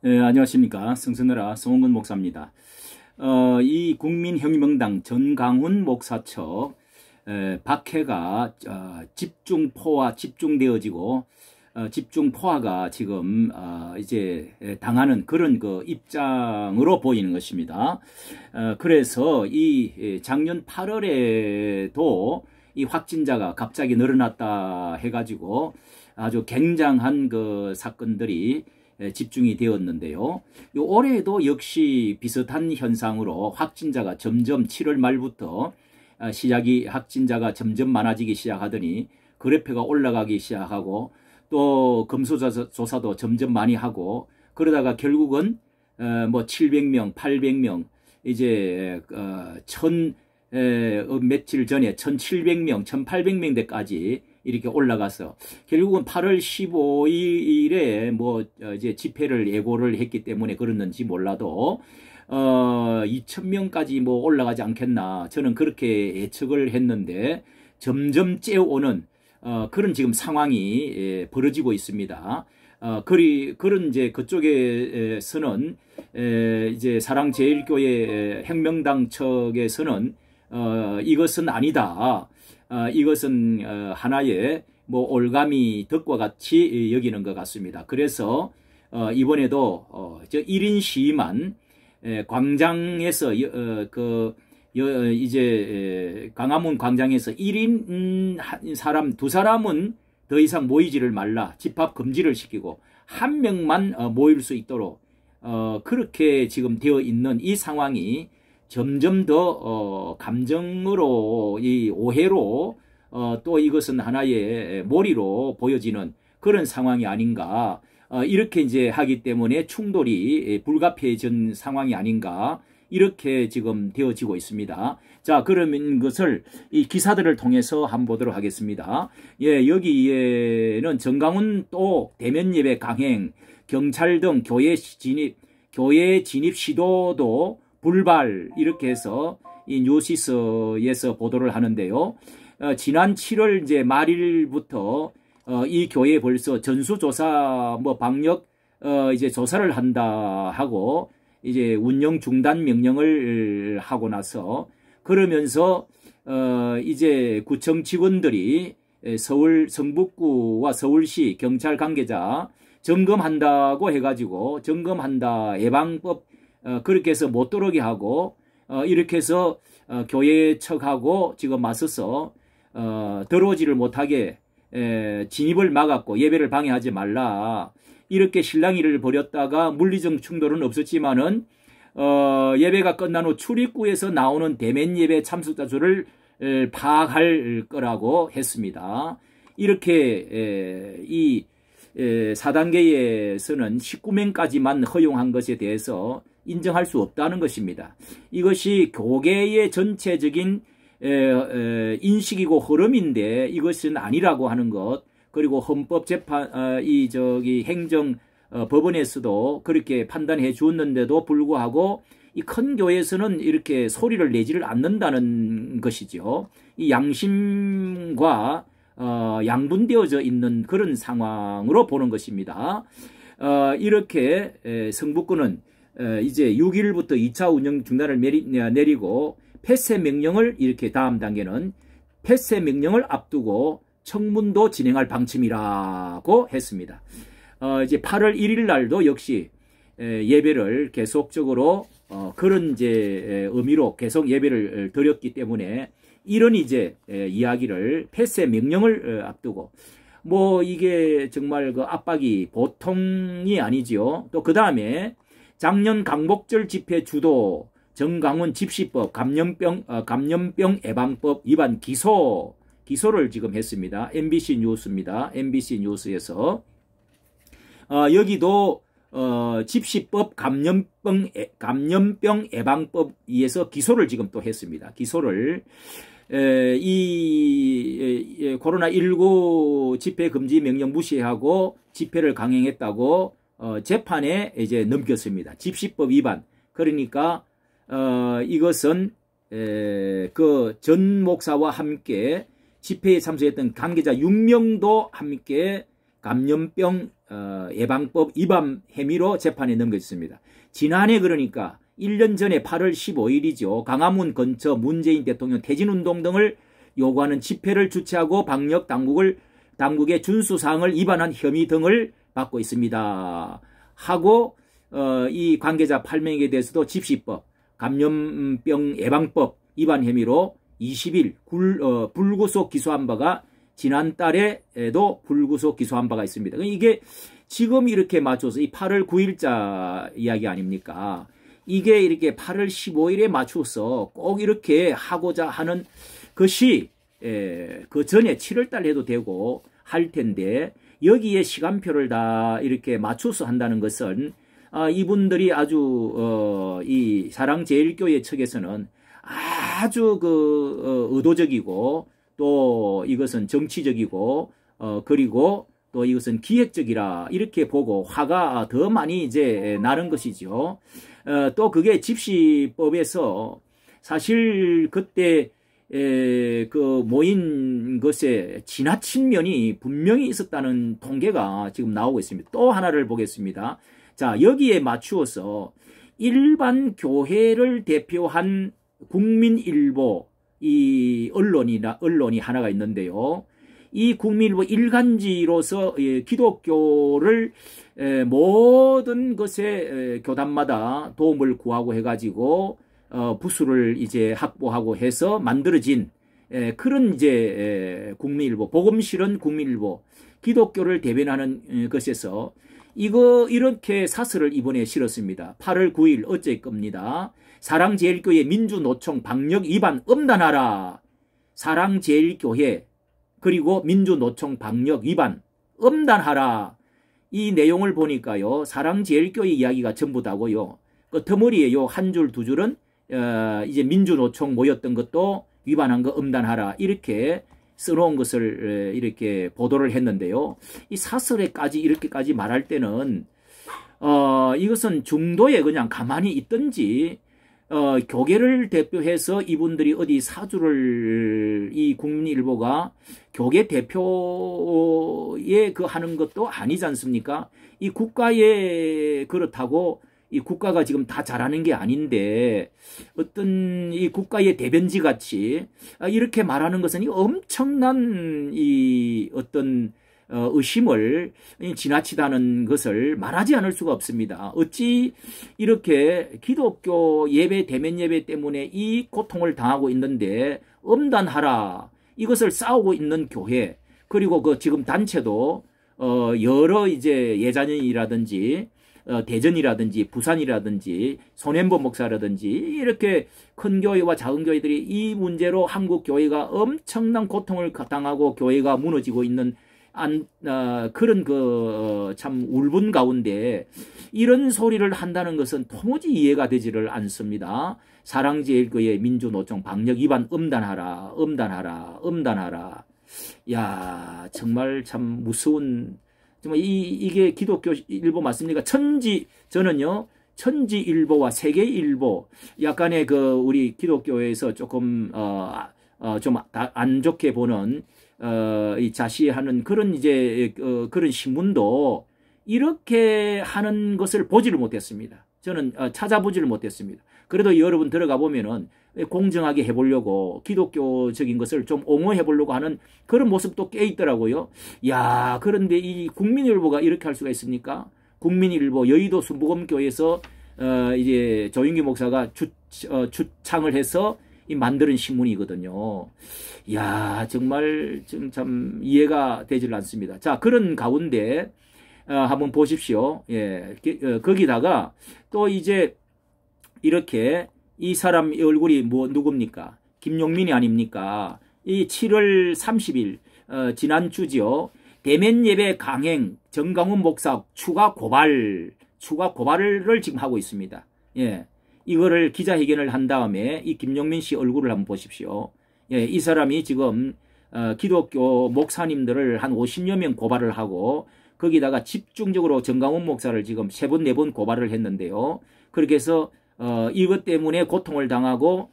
안녕하십니까. 성서너라 성원근 목사입니다. 이 국민혁명당 전강훈 목사처 박해가 집중포화 집중되어지고 집중포화가 지금 이제 당하는 그런 그 입장으로 보이는 것입니다. 그래서 이 작년 8월에도 이 확진자가 갑자기 늘어났다 해가지고 아주 굉장한 그 사건들이 집중이 되었는데요. 올해도 역시 비슷한 현상으로 확진자가 점점 7월 말부터 확진자가 점점 많아지기 시작하더니 그래프가 올라가기 시작하고 또 검수조사도 점점 많이 하고 그러다가 결국은 뭐 700명, 800명 이제 며칠 전에 1700명, 1800명대까지 이렇게 올라가서 결국은 8월 15일에 뭐 이제 집회를 예고를 했기 때문에 그랬는지 몰라도 2000명까지 뭐 올라가지 않겠나 저는 그렇게 예측을 했는데 점점 째오는 그런 지금 상황이 벌어지고 있습니다. 그런 이제 그쪽에서는 이제 사랑제일교회 혁명당 측에서는 이것은 아니다. 이것은 하나의 뭐 올가미 덕과 같이 여기는 것 같습니다. 그래서 이번에도 저 1인 시위만 광장에서 이제 광화문 광장에서 1인 사람 2사람은 더 이상 모이지를 말라 집합 금지를 시키고 1명만 모일 수 있도록 그렇게 지금 되어 있는 이 상황이 점점 더 감정으로 이 오해로 또 이것은 하나의 몰이로 보여지는 그런 상황이 아닌가 이렇게 이제 하기 때문에 충돌이 불가피해진 상황이 아닌가 이렇게 지금 되어지고 있습니다. 자, 그러면 것을 이 기사들을 통해서 한번 보도록 하겠습니다. 예, 여기에는 정강훈 또 대면 예배 강행, 경찰 등 교회 진입 시도도 불발 이렇게 해서 이 뉴시스에서 보도를 하는데요. 지난 7월 이제 말일부터 이 교회에 벌써 전수조사 뭐 방역 이제 조사를 한다 하고 이제 운영 중단 명령을 하고 나서 그러면서 이제 구청 직원들이 서울 성북구와 서울시 경찰 관계자 점검한다고 해가지고 점검한다 예방법 그렇게 해서 못 들어오게 하고 이렇게 해서 교회 측하고 지금 맞서서 들어오지를 못하게 진입을 막았고 예배를 방해하지 말라 이렇게 실랑이를 벌였다가 물리적 충돌은 없었지만은 예배가 끝난 후 출입구에서 나오는 대면 예배 참석자 수를 파악할 거라고 했습니다. 이렇게 이 4단계에서는 19명까지만 허용한 것에 대해서 인정할 수 없다는 것입니다. 이것이 교계의 전체적인 인식이고 흐름인데 이것은 아니라고 하는 것 그리고 헌법재판 행정 법원에서도 그렇게 판단해 주었는데도 불구하고 이 큰 교회에서는 이렇게 소리를 내지를 않는다는 것이죠. 이 양심과 양분되어져 있는 그런 상황으로 보는 것입니다. 이렇게 성북구는 이제 6일부터 2차 운영 중단을 내리고 폐쇄 명령을 이렇게 다음 단계는 폐쇄 명령을 앞두고 청문도 진행할 방침이라고 했습니다. 이제 8월 1일 날도 역시 예배를 계속적으로 그런 이제 의미로 계속 예배를 드렸기 때문에 이런 이제 이야기를 폐쇄 명령을 앞두고 뭐 이게 정말 그 압박이 보통이 아니지요. 또 그 다음에 작년 강복절 집회 주도 정강훈 집시법 감염병 예방법 위반 기소를 지금 했습니다. MBC 뉴스입니다. MBC 뉴스에서 여기도 집시법 감염병 예방법 위에서 기소를 지금 또 했습니다. 기소를 이 코로나19 집회 금지 명령 무시하고 집회를 강행했다고 재판에 이제 넘겼습니다. 집시법 위반. 그러니까 이것은 그 전 목사와 함께 집회에 참석했던 관계자 6명도 함께 감염병 예방법 위반 혐의로 재판에 넘겨졌습니다. 지난해 그러니까 1년 전에 8월 15일이죠. 광화문 근처 문재인 대통령 퇴진운동 등을 요구하는 집회를 주최하고 방역 당국의 준수사항을 위반한 혐의 등을 받고 있습니다. 하고 이 관계자 8명에 대해서도 집시법, 감염병 예방법 위반 혐의로 20일 불구속 기소한 바가 지난달에도 불구속 기소한 바가 있습니다. 이게 지금 이렇게 맞춰서 이 8월 9일자 이야기 아닙니까? 이게 이렇게 8월 15일에 맞춰서 꼭 이렇게 하고자 하는 것이 그 전에 7월달 해도 되고 할 텐데 여기에 시간표를 다 이렇게 맞춰서 한다는 것은 이분들이 아주 이 사랑제일교회 측에서는 아주 의도적이고 또 이것은 정치적이고 그리고 또 이것은 기획적이라 이렇게 보고 화가 더 많이 이제 나는 것이죠. 또 그게 집시법에서 사실 그때 그 모인 것에 지나친 면이 분명히 있었다는 통계가 지금 나오고 있습니다. 또 하나를 보겠습니다. 자, 여기에 맞추어서 일반 교회를 대표한 국민일보 이 언론이 하나가 있는데요. 이 국민일보 일간지로서 기독교를 모든 것에 교단마다 도움을 구하고 해가지고 부수를 이제 확보하고 해서 만들어진 그런 이제 국민일보, 복음실은 국민일보, 기독교를 대변하는 것에서 이렇게 사설을 이번에 실었습니다. 8월 9일 어째 겁니다. 사랑제일교회 민주노총 방역 위반 엄단하라. 사랑제일교회 그리고 민주노총 방역 위반 엄단하라. 이 내용을 보니까요. 사랑제일교회 이야기가 전부 다고요. 끄트머리에 요 한 줄 두 줄은 이제 민주노총 모였던 것도 위반한 거 엄단하라. 이렇게 써놓은 것을 이렇게 보도를 했는데요. 이 사설에까지 이렇게까지 말할 때는 이것은 중도에 그냥 가만히 있든지 교계를 대표해서 이분들이 어디 사주를 이 국민일보가 교계 대표에 하는 것도 아니지 않습니까? 이 국가에 그렇다고 이 국가가 지금 다 잘하는 게 아닌데 어떤 이 국가의 대변지 같이 이렇게 말하는 것은 엄청난 이 어떤 의심을 지나치다는 것을 말하지 않을 수가 없습니다. 어찌 이렇게 기독교 예배 대면 예배 때문에 이 고통을 당하고 있는데 엄단하라. 이것을 싸우고 있는 교회 그리고 그 지금 단체도 여러 이제 예자년이라든지 대전이라든지 부산이라든지 손현보 목사라든지 이렇게 큰 교회와 작은 교회들이 이 문제로 한국 교회가 엄청난 고통을 당하고 교회가 무너지고 있는 그런 참 울분 가운데 이런 소리를 한다는 것은 도무지 이해가 되지를 않습니다. 사랑제일교회 민주노총 방역 위반 엄단하라. 야, 정말 참 무서운 정말 이게 기독교 일보 맞습니까? 저는요, 천지일보와 세계일보, 약간의 우리 기독교에서 조금, 좀 안 좋게 보는, 이 자시하는 그런 그런 신문도 이렇게 하는 것을 보지를 못했습니다. 저는 찾아보지를 못했습니다. 그래도 여러분 들어가 보면은 공정하게 해보려고 기독교적인 것을 좀 옹호해보려고 하는 그런 모습도 꽤 있더라고요. 야, 그런데 이 국민일보가 이렇게 할 수가 있습니까? 국민일보 여의도 순복음교회에서 이제 조윤기 목사가 주창을 해서 만드는 신문이거든요. 야, 정말 지금 참 이해가 되질 않습니다. 자, 그런 가운데 한번 보십시오. 예, 거기다가 또 이제 이렇게 이 사람 얼굴이 누굽니까? 김용민이 아닙니까? 이 7월 30일 지난주지요. 대면 예배 강행 정강훈 목사 추가 고발을 지금 하고 있습니다. 예. 이거를 기자회견을 한 다음에 이 김용민 씨 얼굴을 한번 보십시오. 예, 이 사람이 지금 기독교 목사님들을 한 50여 명 고발을 하고 거기다가 집중적으로 정강훈 목사를 지금 3번, 4번 고발을 했는데요. 그렇게 해서 이것 때문에 고통을 당하고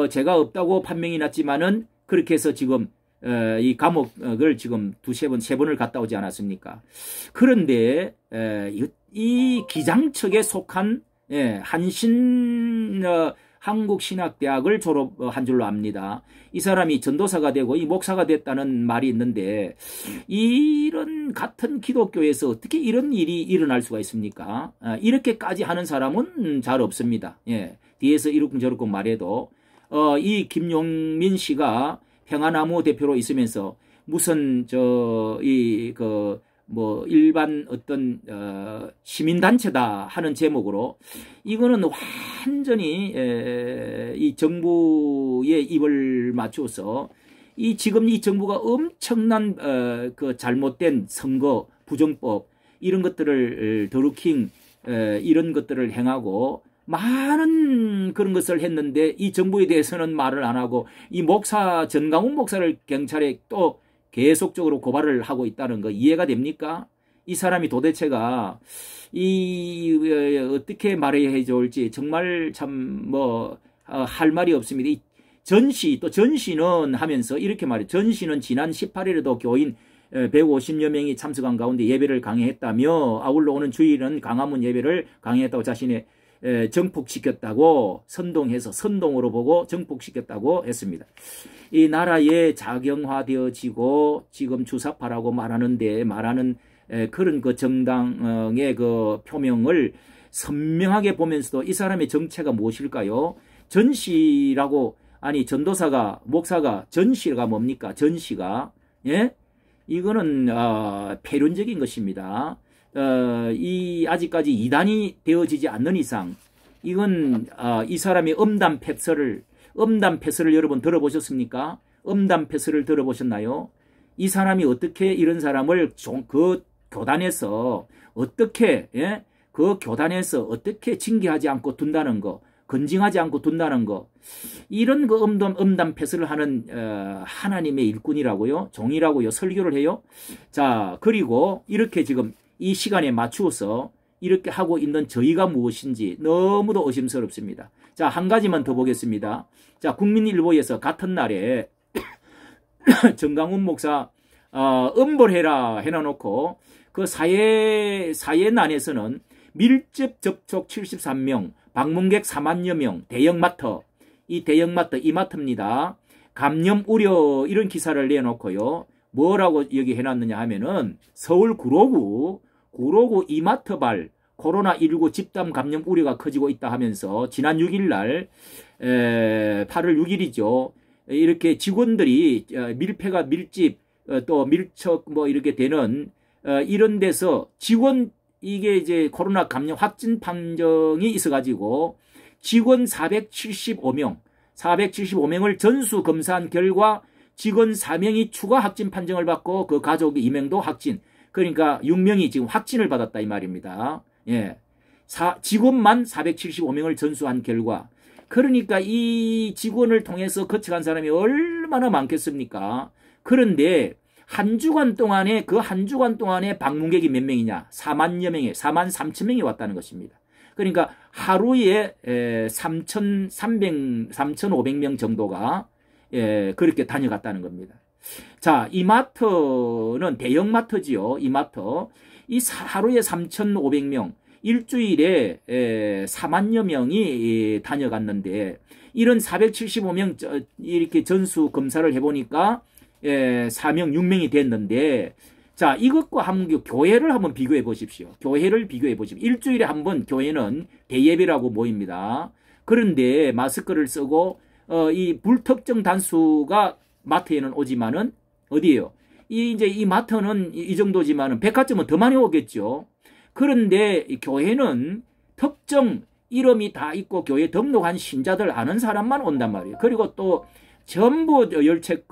죄가 없다고 판명이 났지만은 그렇게 해서 지금 이 감옥을 지금 세 번을 갔다 오지 않았습니까? 그런데 이 기장측에 속한 한신 한국신학대학을 졸업한 줄로 압니다. 이 사람이 전도사가 되고 이 목사가 됐다는 말이 있는데 이런 같은 기독교에서 어떻게 이런 일이 일어날 수가 있습니까? 이렇게까지 하는 사람은 잘 없습니다. 뒤에서 이렇쿵저렇쿵 말해도 이 김용민 씨가 평화나무 대표로 있으면서 무슨 일반 어떤 시민단체다 하는 제목으로 이거는 완전히 이 정부의 입을 맞추어서 지금 이 정부가 엄청난 그 잘못된 선거 부정법 이런 것들을 더루킹 이런 것들을 행하고 많은 그런 것을 했는데 이 정부에 대해서는 말을 안 하고 이 목사 전강훈 목사를 경찰에 또 계속적으로 고발을 하고 있다는 거 이해가 됩니까? 이 사람이 도대체가 어떻게 말해야 좋을지 정말 참 할 말이 없습니다. 이 전시는 하면서 이렇게 말해요. 전시는 지난 18일에도 교인 150여 명이 참석한 가운데 예배를 강행했다며 아울러 오는 주일은 강화문 예배를 강행했다고 자신의 정폭시켰다고 선동으로 보고 정폭시켰다고 했습니다. 이 나라에 작용화되어지고 지금 주사파라고 말하는 그런 그 정당의 그 표명을 선명하게 보면서도 이 사람의 정체가 무엇일까요? 전시라고 전도사가 목사가 전시가 뭡니까? 전시가 이거는 폐륜적인 것입니다. 아직까지 이단이 되어지지 않는 이상 이건 이 사람의 음담 패설을 여러분 들어보셨습니까? 음담 패설을 들어보셨나요? 이 사람이 어떻게 이런 사람을 그 교단에서 어떻게 징계하지 않고 둔다는 거, 건징하지 않고 둔다는 거, 이런 그 음담 패설을 하는 하나님의 일꾼이라고요, 종이라고요, 설교를 해요. 자, 그리고 이렇게 지금 이 시간에 맞추어서 이렇게 하고 있는 저희가 무엇인지 너무도 의심스럽습니다. 자, 한 가지만 더 보겠습니다. 자, 국민일보에서 같은 날에 정강훈 목사 엄벌해라 해놔놓고 그 사예난에서는 밀접 접촉 73명, 방문객 4만여 명, 대형마트, 이마트입니다. 감염 우려 이런 기사를 내놓고요. 뭐라고 여기 해놨느냐 하면은 서울 구로구 이마트발 코로나19 집단 감염 우려가 커지고 있다 하면서 지난 6일 날 8월 6일이죠. 이렇게 직원들이 밀집 또 밀착 이렇게 되는 이런 데서 이게 이제 코로나 감염 확진 판정이 있어가지고 직원 475명을 전수 검사한 결과 직원 4명이 추가 확진 판정을 받고 그 가족 2명도 확진. 그러니까 6명이 지금 확진을 받았다 이 말입니다. 직원만 475명을 전수한 결과. 그러니까 이 직원을 통해서 거쳐간 사람이 얼마나 많겠습니까? 그런데 한 주간 동안에 방문객이 몇 명이냐? 4만 3천 명이 왔다는 것입니다. 그러니까 하루에 3,500명 정도가 그렇게 다녀갔다는 겁니다. 자, 이마트는 대형마트지요. 이마트. 하루에 3,500명, 일주일에 4만여 명이 다녀갔는데 이런 475명 이렇게 전수 검사를 해보니까 4명, 6명이 됐는데 자, 이것과 한번 교회를 한번 비교해 보십시오. 일주일에 한 번 교회는 대예배라고 모입니다. 그런데 마스크를 쓰고 이 불특정 단수가 마트에는 오지만은 어디에요? 이 마트는 이 정도지만은 백화점은 더 많이 오겠죠. 그런데 교회는 특정 이름이 다 있고 교회 등록한 신자들 아는 사람만 온단 말이에요. 그리고 또 전부 열채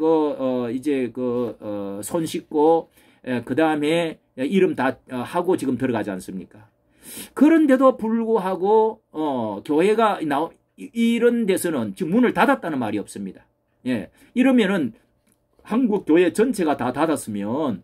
손 씻고 그 다음에 이름 다 하고 지금 들어가지 않습니까? 그런데도 불구하고 교회가 이런 데서는 지금 문을 닫았다는 말이 없습니다. 이러면은 한국 교회 전체가 다 닫았으면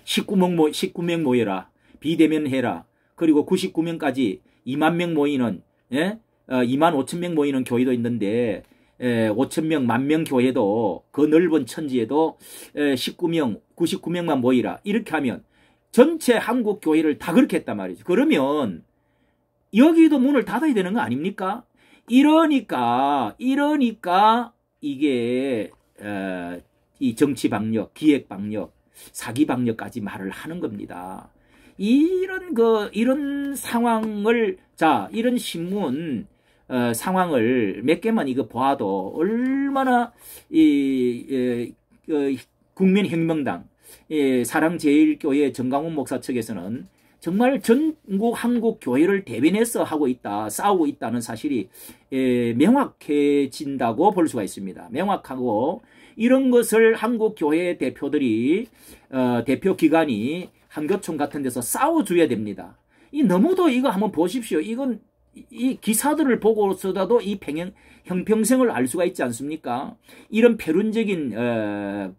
19명 모여라, 비대면 해라, 그리고 99명까지 2만 명 모이는 2만 5천 명 모이는 교회도 있는데 5,000명, 10,000명 교회도 그 넓은 천지에도 19명, 99명만 모이라. 이렇게 하면 전체 한국 교회를 다 그렇게 했단 말이죠. 그러면 여기도 문을 닫아야 되는 거 아닙니까? 이러니까 이게 이 정치 방역, 기획 방역, 사기 방역까지 말을 하는 겁니다. 이런 상황을, 자, 이런 신문 상황을 몇 개만 이거 봐도 얼마나 국민혁명당 사랑제일교회 정강훈 목사 측에서는 정말 전국 한국 교회를 대변해서 하고 있다, 싸우고 있다는 사실이 명확해진다고 볼 수가 있습니다. 명확하고, 이런 것을 한국 교회 대표들이 대표 기관이 한교총 같은 데서 싸워줘야 됩니다. 너무도 이거 한번 보십시오. 이건 이 기사들을 보고서라도 이 형평성을 알 수가 있지 않습니까? 이런 패륜적인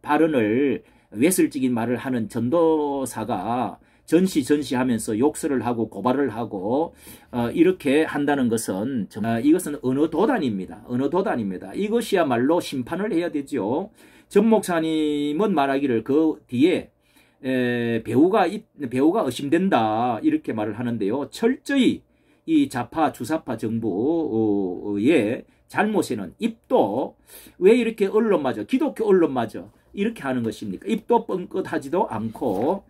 발언을, 외설적인 말을 하는 전도사가 전시하면서 욕설을 하고 고발을 하고 이렇게 한다는 것은 이것은 언어도단입니다. 언어도단입니다. 이것이야말로 심판을 해야 되죠. 전 목사님은 말하기를 그 뒤에 배우가 의심된다 이렇게 말을 하는데요. 철저히 이 좌파 주사파 정부의 잘못에는 입도 왜 이렇게 언론마저, 기독교 언론마저 이렇게 하는 것입니까? 입도 뻥끗하지도 않고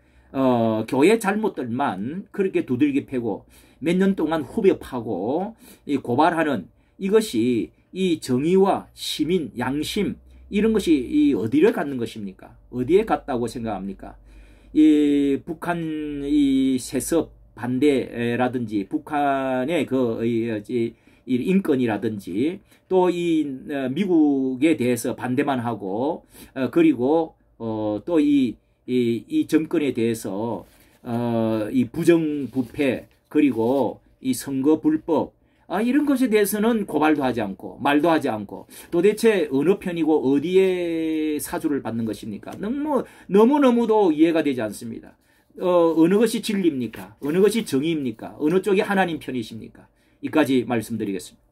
교회 잘못들만 그렇게 두들겨 패고 몇 년 동안 후벼파고 고발하는, 이것이 이 정의와 시민, 양심, 이런 것이 어디를 갖는 것입니까? 어디에 갔다고 생각합니까? 이 북한 이 세습 반대라든지 북한의 인권이라든지 또 이 미국에 대해서 반대만 하고 그리고 또 이 정권에 대해서 이 부정부패 그리고 이 선거 불법 이런 것에 대해서는 고발도 하지 않고 말도 하지 않고 도대체 어느 편이고 어디에 사주를 받는 것입니까? 너무너무도 이해가 되지 않습니다. 어느 것이 진리입니까? 어느 것이 정의입니까? 어느 쪽이 하나님 편이십니까? 이까지 말씀드리겠습니다.